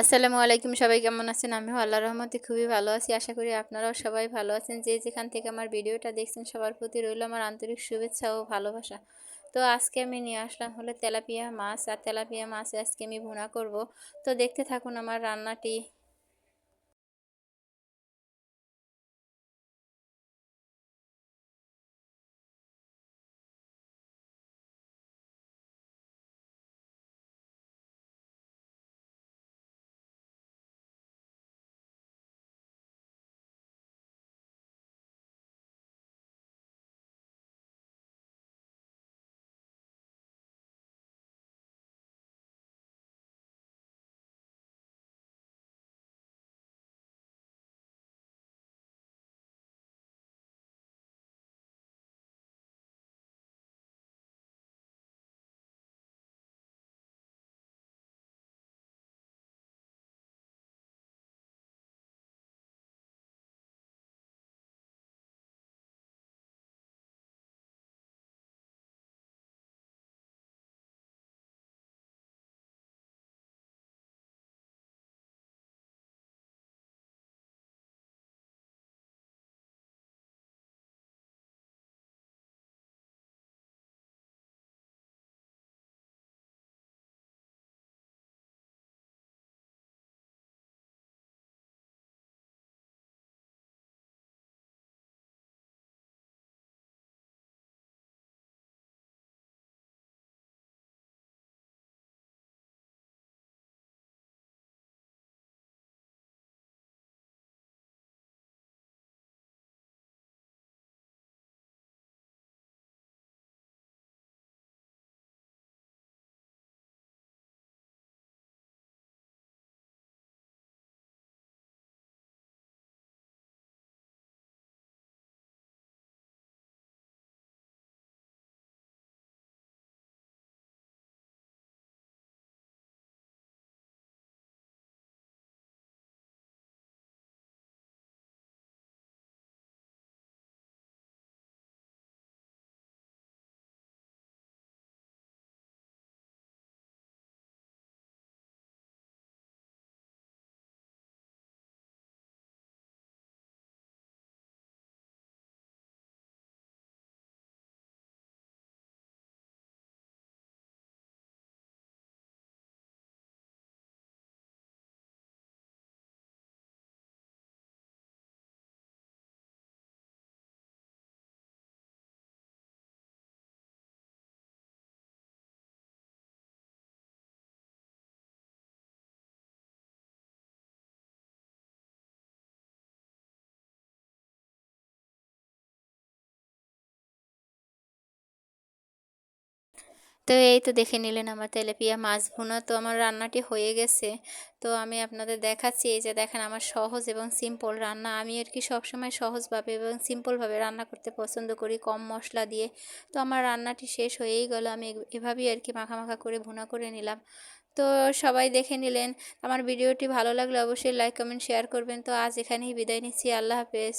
আসসালামু আলাইকুম, সবাই কেমন আছেন? আমিও আল্লাহর রহমতে খুবই ভালো আছি। আশা করি আপনারাও সবাই ভালো আছেন। যে যেখান থেকে আমার ভিডিওটা দেখছেন সবার প্রতি রইল আমার আন্তরিক শুভেচ্ছা ও ভালোবাসা। তো আজকে আমি নিয়ে আসলাম হলো তেলাপিয়া মাছ, আর তেলাপিয়া মাছ আজকে আমি ভুনা করব। তো দেখতে থাকুন আমার রান্নাটি। তো এই তো দেখে নিলেন আমার তেলাপিয়া মাছ ভুনা। তো আমার রান্নাটি হয়ে গেছে। তো আমি আপনাদের দেখাচ্ছি, এই যে দেখেন আমার সহজ এবং সিম্পল রান্না। আমি আর কি সবসময় সহজভাবে এবং সিম্পলভাবে রান্না করতে পছন্দ করি, কম মশলা দিয়ে। তো আমার রান্নাটি শেষ হয়েই গেল, আমি এভাবেই আর কি মাখা মাখা করে ভুনা করে নিলাম। তো সবাই দেখে নিলেন। আমার ভিডিওটি ভালো লাগলে অবশ্যই লাইক কমেন্ট শেয়ার করবেন। তো আজ এখানেই বিদায় নিচ্ছি, আল্লাহ হাফেজ।